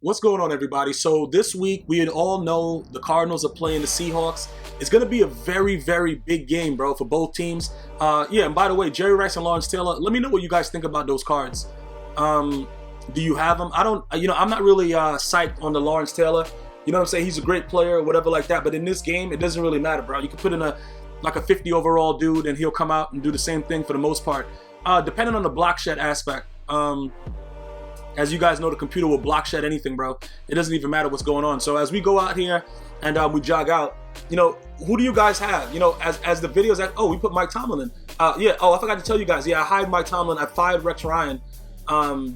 What's going on, everybody? So this week, we all know the Cardinals are playing the Seahawks. It's going to be a very, very big game, bro, for both teams. Yeah, and by the way, Jerry Rice and Lawrence Taylor, let me know what you guys think about those cards. Do you have them? I don't, I'm not really psyched on the Lawrence Taylor. You know what I'm saying? He's a great player or whatever like that. But in this game, it doesn't really matter, bro. You can put in a 50 overall dude and he'll come out and do the same thing for the most part. Depending on the block shed aspect. As you guys know, the computer will block shed anything, bro. It doesn't even matter what's going on. So as we go out here and we jog out, who do you guys have? As the videos that, we put Mike Tomlin in. I forgot to tell you guys. Yeah, I hired Mike Tomlin. I fired Rex Ryan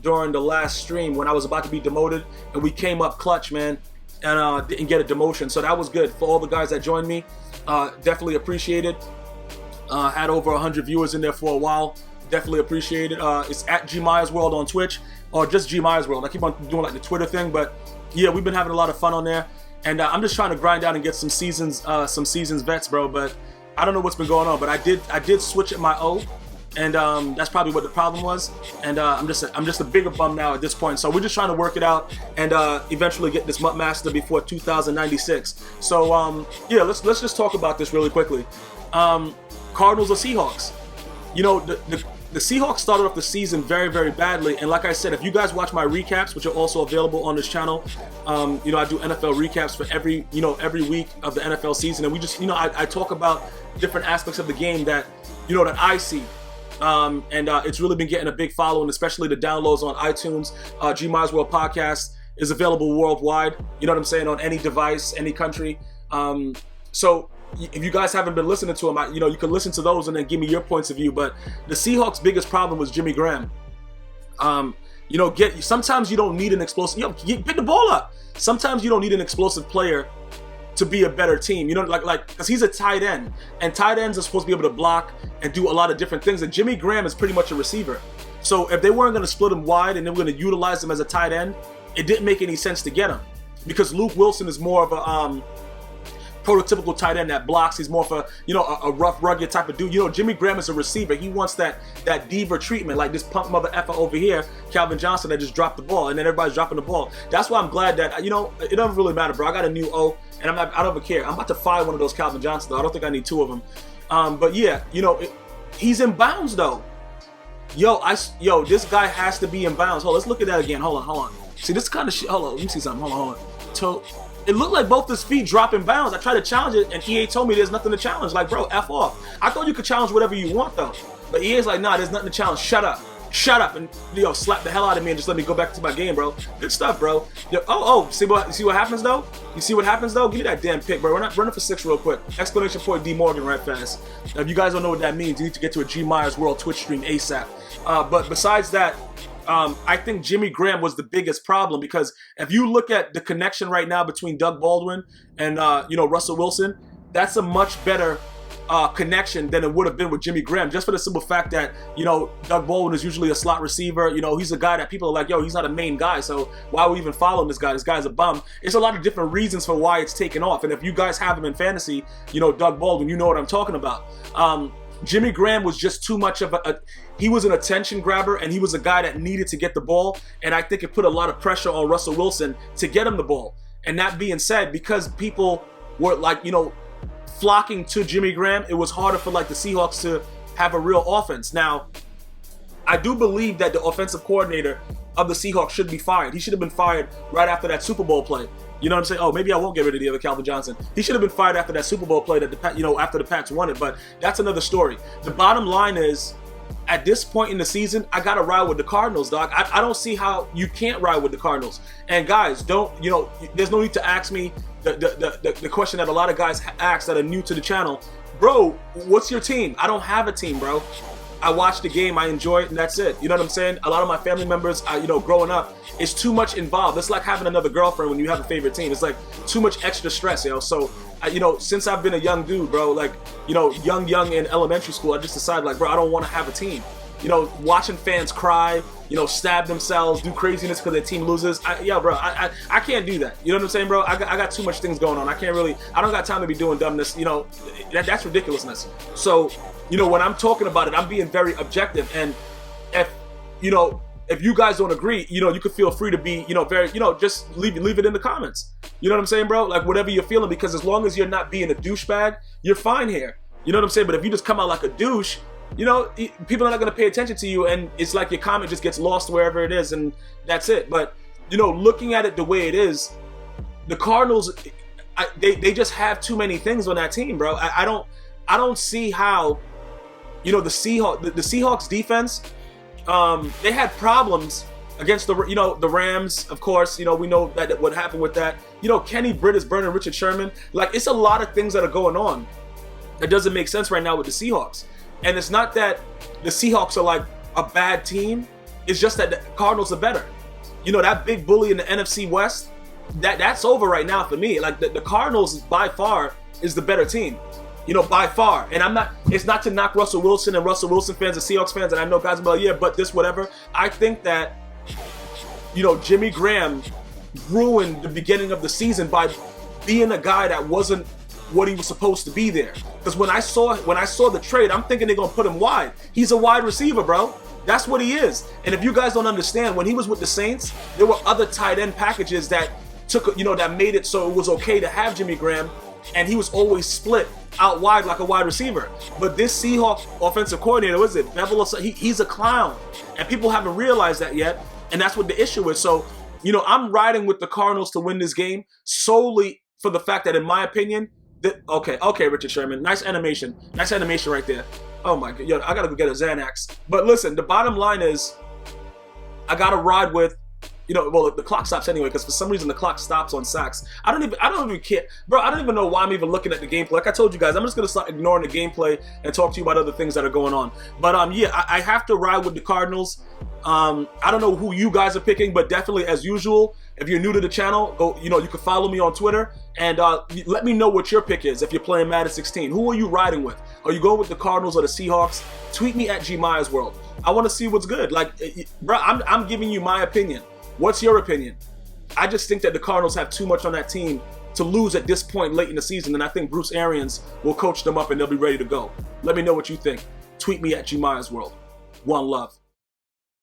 during the last stream when I was about to be demoted, and we came up clutch, man, and didn't get a demotion. So that was good for all the guys that joined me. Definitely appreciated. Had over 100 viewers in there for a while. Definitely appreciate it. It's at GmiasWorld on Twitch, or just GmiasWorld. I keep on doing like the Twitter thing, but yeah, we've been having a lot of fun on there. And I'm just trying to grind out and get some seasons vets, bro. But I don't know what's been going on. But I did switch at my O, and that's probably what the problem was. And I'm just a bigger bum now at this point. So we're just trying to work it out and eventually get this Mutt Master before 2096. So yeah, let's just talk about this really quickly. Cardinals or Seahawks? The Seahawks started off the season very, very badly, and like I said, if you guys watch my recaps, which are also available on this channel, I do NFL recaps for every week of the NFL season, and we just, I talk about different aspects of the game that, that I see, and it's really been getting a big following, especially the downloads on iTunes. GmiasWorld Podcast is available worldwide. You know what I'm saying, on any device, any country. So if you guys haven't been listening to them, you can listen to those and then give me your points of view. But the Seahawks' biggest problem was Jimmy Graham. Sometimes you don't need an explosive. Pick the ball up. Sometimes you don't need an explosive player to be a better team. Because he's a tight end, and tight ends are supposed to be able to block and do a lot of different things. And Jimmy Graham is pretty much a receiver. So if they weren't going to split him wide and they were going to utilize him as a tight end, it didn't make any sense to get him, because Luke Wilson is more of a prototypical tight end that blocks. He's more of a rough, rugged type of dude. Jimmy Graham is a receiver. He wants that diva treatment, like this punk mother effer over here, Calvin Johnson, that just dropped the ball, and then everybody's dropping the ball. That's why I'm glad that, it doesn't really matter, bro. I got a new O, and I don't even care. I'm about to fire one of those Calvin Johnson, though. I don't think I need two of them. But yeah, he's in bounds, though. This guy has to be in bounds. Hold on, let's look at that again. Hold on. See, this kind of shit. Hold on, let me see something. Hold on. It looked like both his feet drop in bounds. I tried to challenge it, and EA told me there's nothing to challenge. Like, bro, F off. I thought you could challenge whatever you want, though. But EA's like, nah, there's nothing to challenge. Shut up. And, slap the hell out of me and just let me go back to my game, bro. Good stuff, bro. See what happens, though? You see what happens, though? Give me that damn pick, bro. Run it for 6 real quick. Exclamation point D Morgan right fast. Now, if you guys don't know what that means, you need to get to a GmiasWorld Twitch stream ASAP. But besides that, I think Jimmy Graham was the biggest problem, because if you look at the connection right now between Doug Baldwin and Russell Wilson, that's a much better connection than it would have been with Jimmy Graham, just for the simple fact that Doug Baldwin is usually a slot receiver. He's a guy that people are like, he's not a main guy, so why are we even following this guy? This guy's a bum. It's a lot of different reasons for why it's taken off, and if you guys have him in fantasy, Doug Baldwin, you know what I'm talking about. Jimmy Graham was just too much of he was an attention grabber, and he was a guy that needed to get the ball, and I think it put a lot of pressure on Russell Wilson to get him the ball. And that being said, because people were flocking to Jimmy Graham, it was harder for the Seahawks to have a real offense. Now, I do believe that the offensive coordinator of the Seahawks should be fired. He should have been fired right after that Super Bowl play. You know what I'm saying? Oh, maybe I won't get rid of the other Calvin Johnson. He should have been fired after that Super Bowl play that after the Pats won it. But that's another story. The bottom line is, at this point in the season, I gotta ride with the Cardinals, dog. I don't see how you can't ride with the Cardinals. And guys, there's no need to ask me the question that a lot of guys ask that are new to the channel. Bro, what's your team? I don't have a team, bro. I watch the game, I enjoy it, and that's it. You know what I'm saying? A lot of my family members, growing up, it's too much involved. It's like having another girlfriend when you have a favorite team. It's like too much extra stress, So, since I've been a young dude, bro, young in elementary school, I just decided, bro, I don't want to have a team. Watching fans cry, stab themselves, do craziness because their team loses. I can't do that. You know what I'm saying, bro? I got too much things going on. I don't got time to be doing dumbness. That's ridiculousness. So, when I'm talking about it, I'm being very objective. And if if you guys don't agree, you know, you could feel free to be, you know, very, you know, just leave it in the comments. You know what I'm saying, bro? Like, whatever you're feeling, because as long as you're not being a douchebag, you're fine here. You know what I'm saying? But if you just come out like a douche, you know, people are not going to pay attention to you, and it's like your comment just gets lost wherever it is, and that's it. But, you know, looking at it the way it is, the Cardinals, they just have too many things on that team, bro. I don't see how, you know, the Seahawks defense, they had problems against the, you know, the Rams, of course. You know, we know that what happened with that. You know, Kenny Britt is burning Richard Sherman. Like, it's a lot of things that are going on that doesn't make sense right now with the Seahawks. And it's not that the Seahawks are like a bad team. It's just that the Cardinals are better. You know, that big bully in the NFC West, that's over right now for me. Like, the Cardinals by far is the better team. You know, by far. And it's not to knock Russell Wilson and Russell Wilson fans and Seahawks fans, and I know guys will be like, yeah, but this, whatever. I think that, you know, Jimmy Graham ruined the beginning of the season by being a guy that wasn't what he was supposed to be there. Because when I saw the trade, I'm thinking they're gonna put him wide. He's a wide receiver, bro. That's what he is. And if you guys don't understand, when he was with the Saints, there were other tight end packages that took, you know, that made it so it was okay to have Jimmy Graham, and he was always split out wide like a wide receiver. But this Seahawks offensive coordinator, what is it, Bevel or something? He's a clown, and people haven't realized that yet, and that's what the issue is. So, you know, I'm riding with the Cardinals to win this game solely for the fact that, in my opinion, okay, Richard Sherman, nice animation right there. Oh my god, yo, I gotta go get a Xanax. But listen, the bottom line is, I gotta ride with, you know, well, the clock stops anyway, because for some reason the clock stops on sacks. I don't even care, bro. I don't even know why I'm even looking at the gameplay. Like I told you guys, I'm just gonna start ignoring the gameplay and talk to you about other things that are going on. But yeah, I have to ride with the Cardinals. I don't know who you guys are picking, but definitely, as usual, if you're new to the channel, go, you know, you can follow me on Twitter and let me know what your pick is if you're playing Madden 16. Who are you riding with? Are you going with the Cardinals or the Seahawks? Tweet me at GmiasWorld. I want to see what's good. Like, bro, I'm giving you my opinion. What's your opinion? I just think that the Cardinals have too much on that team to lose at this point late in the season, and I think Bruce Arians will coach them up and they'll be ready to go. Let me know what you think. Tweet me at GmiasWorld. One love.